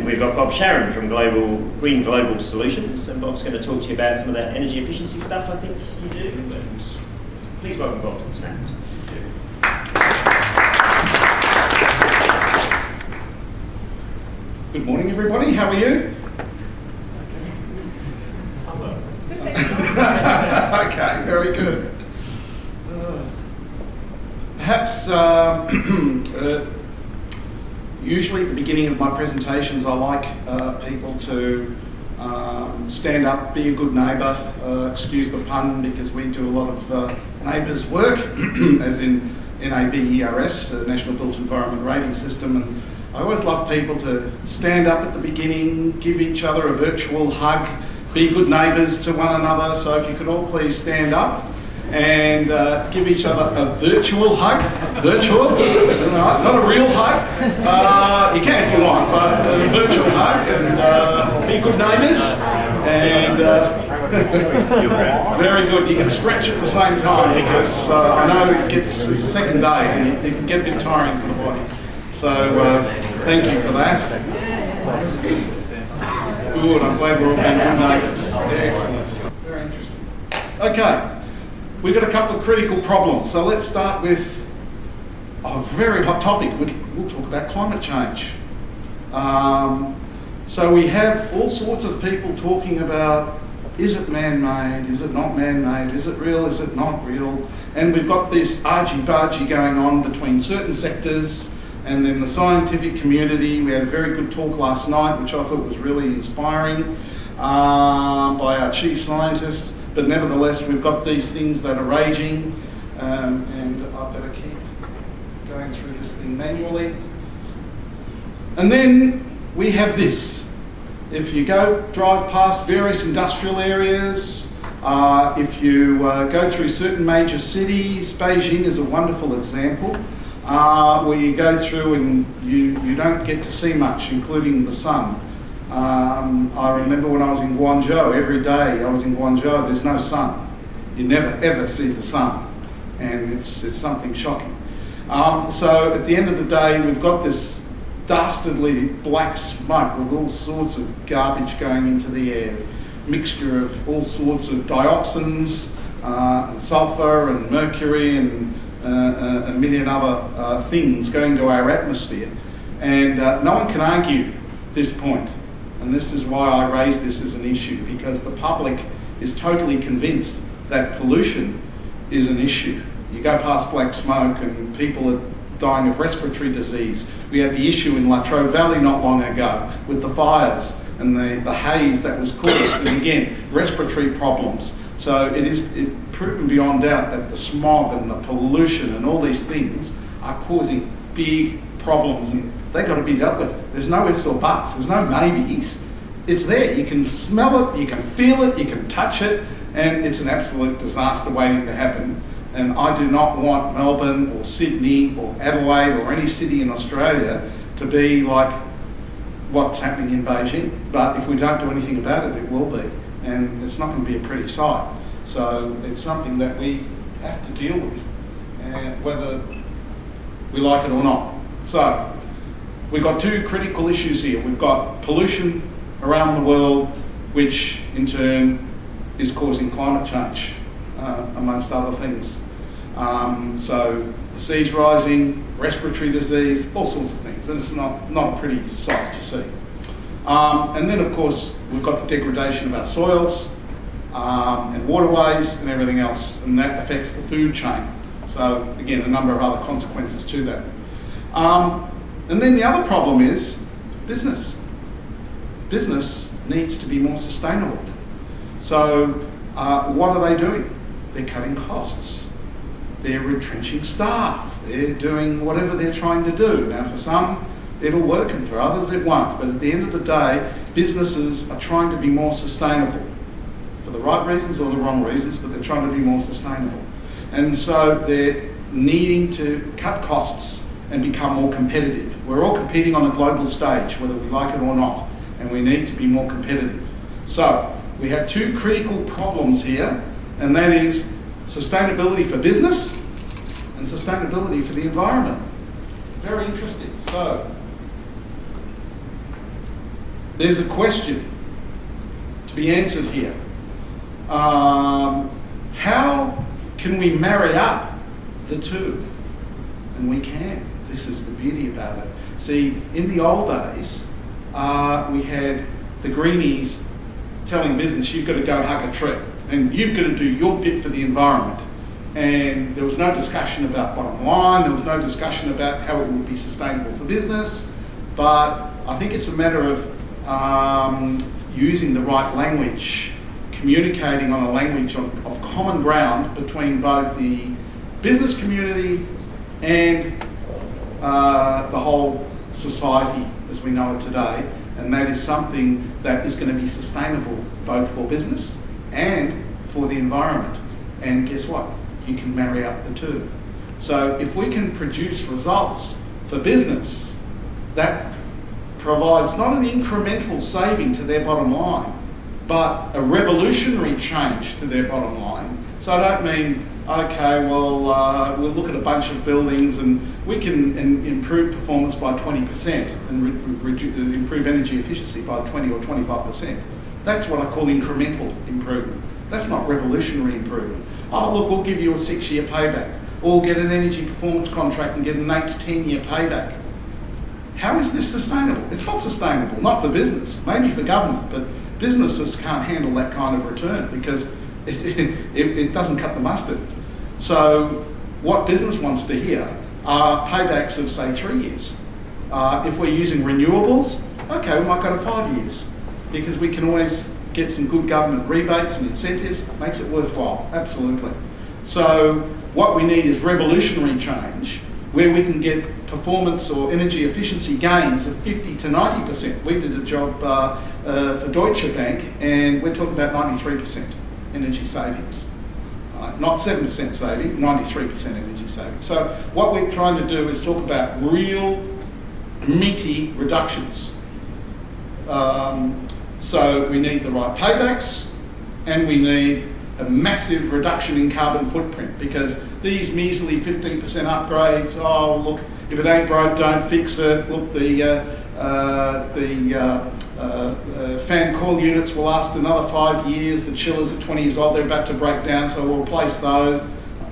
And we've got Bob Sharon from Green Global Solutions, and Bob's going to talk to you about some of that energy efficiency stuff I think you do. And please welcome Bob to the stand. Good morning, everybody. How are you? Okay, very good. Perhaps usually at the beginning of my presentations I like people to stand up, be a good neighbour, excuse the pun because we do a lot of neighbours work, as in NABERS, the National Built Environment Rating System, and I always love people to stand up at the beginning, give each other a virtual hug, be good neighbours to one another. So if you could all please stand up and give each other a virtual hug. Virtual, not a real hug. You can if you want, but a virtual hug. And be good neighbours. And very good. You can stretch at the same time because I know it's the second day and it can get a bit tiring for the body. So thank you for that. Good, I'm glad we're all being good neighbours. Excellent. Very interesting. Okay, we've got a couple of critical problems. So let's start with a very hot topic. We'll talk about climate change. So we have all sorts of people talking about, is it man-made, is it not man-made, is it real, is it not real? And we've got this argy-bargy going on between certain sectors and then the scientific community. We had a very good talk last night, which I thought was really inspiring, by our chief scientist. But nevertheless, we've got these things that are raging, and I better keep going through this thing manually. And then we have this. If you drive past various industrial areas, if you go through certain major cities, Beijing is a wonderful example, where you go through and you don't get to see much, including the sun. I remember when I was in Guangzhou, every day I was in Guangzhou, there's no sun. You never ever see the sun, and it's something shocking. So at the end of the day, we've got this dastardly black smoke with all sorts of garbage going into the air, mixture of all sorts of dioxins, and sulphur and mercury and a million other things going to our atmosphere. And no one can argue this point. And this is why I raise this as an issue, because the public is totally convinced that pollution is an issue. You go past black smoke and people are dying of respiratory disease. We had the issue in Latrobe Valley not long ago with the fires and the haze that was caused, and again, respiratory problems. So it's proven beyond doubt that the smog and the pollution and all these things are causing big problems, and they've got to be dealt with. There's no ifs or buts, there's no maybes. It's there, you can smell it, you can feel it, you can touch it, and it's an absolute disaster waiting to happen. And I do not want Melbourne or Sydney or Adelaide or any city in Australia to be like what's happening in Beijing. But if we don't do anything about it, it will be. And it's not going to be a pretty sight. So it's something that we have to deal with, and whether we like it or not. So we've got two critical issues here. We've got pollution around the world, which in turn is causing climate change, amongst other things. So the sea's rising, respiratory disease, all sorts of things, and it's not a pretty sight to see. And then of course we've got the degradation of our soils and waterways and everything else, and that affects the food chain. So again, a number of other consequences to that. And then the other problem is business. Business needs to be more sustainable. So what are they doing? They're cutting costs. They're retrenching staff. They're doing whatever they're trying to do. Now for some it'll work and for others it won't. But at the end of the day, businesses are trying to be more sustainable. For the right reasons or the wrong reasons, but they're trying to be more sustainable. And so they're needing to cut costs and become more competitive. We're all competing on a global stage, whether we like it or not, and we need to be more competitive. So we have two critical problems here, and that is sustainability for business and sustainability for the environment. Very interesting. So there's a question to be answered here. How can we marry up the two? And we can. This is the beauty about it. See, in the old days, we had the greenies telling business, you've got to go hug a tree and you've got to do your bit for the environment. And there was no discussion about bottom line, there was no discussion about how it would be sustainable for business, but I think it's a matter of using the right language, communicating on a language of common ground between both the business community and the whole society as we know it today, and that is something that is going to be sustainable both for business and for the environment. And guess what? You can marry up the two. So if we can produce results for business that provides not an incremental saving to their bottom line, but a revolutionary change to their bottom line. So I don't mean, okay, well, we'll look at a bunch of buildings and we can improve performance by 20% and improve energy efficiency by 20 or 25%. That's what I call incremental improvement. That's not revolutionary improvement. Oh, look, we'll give you a 6-year payback. Or we'll get an energy performance contract and get an 8 to 10-year payback. How is this sustainable? It's not sustainable, not for business, maybe for government, but businesses can't handle that kind of return because it doesn't cut the mustard. So what business wants to hear are paybacks of, say, 3 years. If we're using renewables, okay, we might go to 5 years because we can always get some good government rebates and incentives, makes it worthwhile, absolutely. So what we need is revolutionary change where we can get performance or energy efficiency gains of 50 to 90%. We did a job for Deutsche Bank and we're talking about 93% energy savings. Not 7% saving, 93% energy savings. So what we're trying to do is talk about real meaty reductions. So we need the right paybacks and we need a massive reduction in carbon footprint because these measly 15% upgrades, oh look, if it ain't broke, don't fix it. Look, the fan coil units will last another 5 years. The chillers are 20 years old, they're about to break down, so we'll replace those.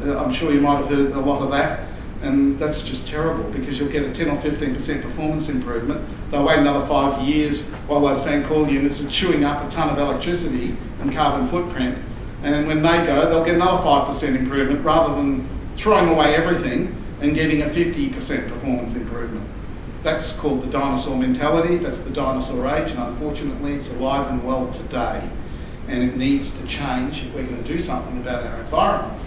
I'm sure you might have heard a lot of that. And that's just terrible because you'll get a 10 or 15% performance improvement. They'll wait another 5 years while those fan coil units are chewing up a ton of electricity and carbon footprint. And when they go, they'll get another 5% improvement rather than throwing away everything and getting a 50% performance improvement. That's called the dinosaur mentality. That's the dinosaur age, and unfortunately it's alive and well today. And it needs to change if we're going to do something about our environment.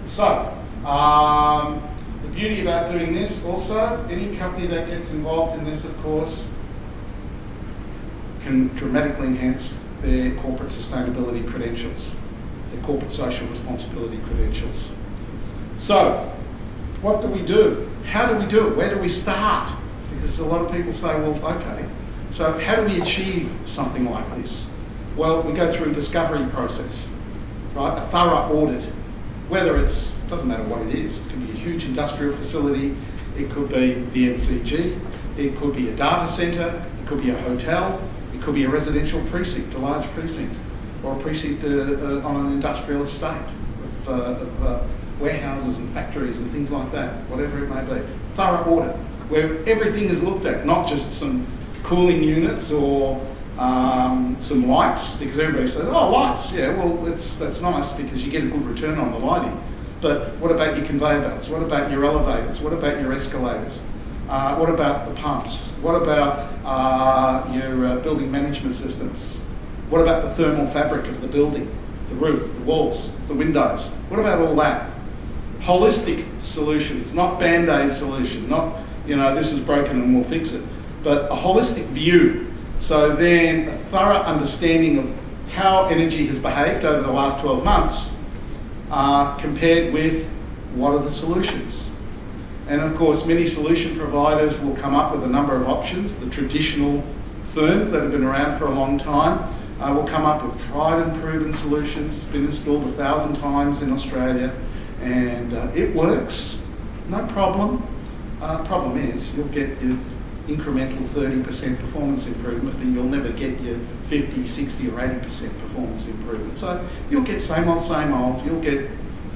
So, the beauty about doing this also, any company that gets involved in this, of course, can dramatically enhance their corporate sustainability credentials, their corporate social responsibility credentials. So, what do we do? How do we do it? Where do we start? Because a lot of people say, well, okay, so how do we achieve something like this? Well, we go through a discovery process, right? A thorough audit, whether it's, doesn't matter what it is, it could be a huge industrial facility, it could be the MCG, it could be a data centre, it could be a hotel, it could be a residential precinct, a large precinct, or a precinct on an industrial estate of warehouses and factories and things like that, whatever it may be. Thorough audit, where everything is looked at, not just some cooling units or some lights, because everybody says, oh, lights, yeah, well, that's nice because you get a good return on the lighting. But what about your conveyor belts? What about your elevators? What about your escalators? What about the pumps? What about your building management systems? What about the thermal fabric of the building? The roof, the walls, the windows? What about all that? Holistic solutions, not band-aid solution, not, you know, this is broken and we'll fix it, but a holistic view. So then a thorough understanding of how energy has behaved over the last 12 months compared with what are the solutions. And of course, many solution providers will come up with a number of options. The traditional firms that have been around for a long time will come up with tried and proven solutions. It's been installed 1,000 times in Australia and it works, no problem. Problem is, you'll get your incremental 30% performance improvement, then you'll never get your 50, 60 or 80% performance improvement. So you'll get same old, you'll get,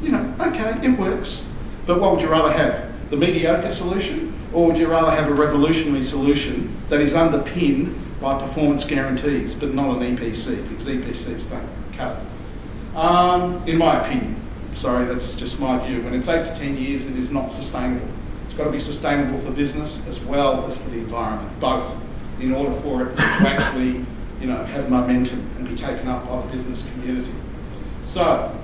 okay, it works. But what would you rather have? The mediocre solution? Or would you rather have a revolutionary solution that is underpinned by performance guarantees, but not an EPC, because EPCs don't cut it? In my opinion, sorry, that's just my view. When it's 8 to 10 years, it is not sustainable. It's got to be sustainable for business as well as for the environment, both, in order for it to actually, have momentum and be taken up by the business community. So,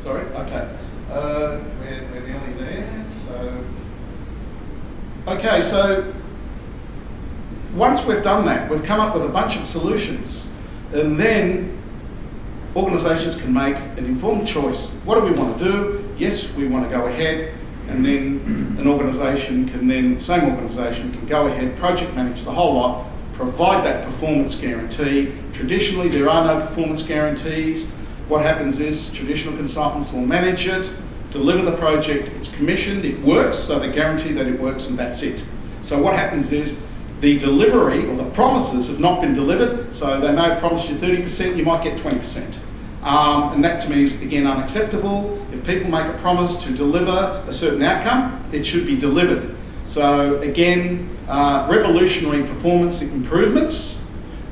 sorry, okay, we're nearly there. So, once we've done that, we've come up with a bunch of solutions, and then organisations can make an informed choice. What do we want to do? Yes, we want to go ahead, and then an organisation can same organisation can go ahead, project manage the whole lot, provide that performance guarantee. Traditionally, there are no performance guarantees. What happens is traditional consultants will manage it, deliver the project, it's commissioned, it works, so they guarantee that it works and that's it. So what happens is the delivery or the promises have not been delivered, so they may have promised you 30%, you might get 20%. And that to me is, again, unacceptable. If people make a promise to deliver a certain outcome, it should be delivered. So again, revolutionary performance improvements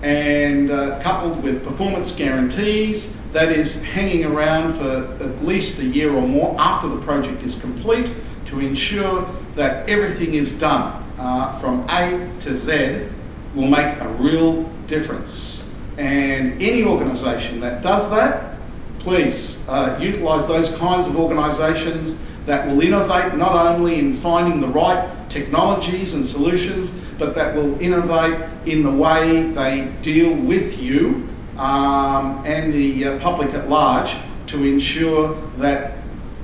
and coupled with performance guarantees, that is hanging around for at least a year or more after the project is complete to ensure that everything is done from A to Z will make a real difference. And any organisation that does that, please utilise those kinds of organisations that will innovate not only in finding the right technologies and solutions, but that will innovate in the way they deal with you and the public at large to ensure that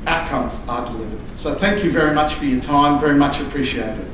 outcomes are delivered. So thank you very much for your time, very much appreciated.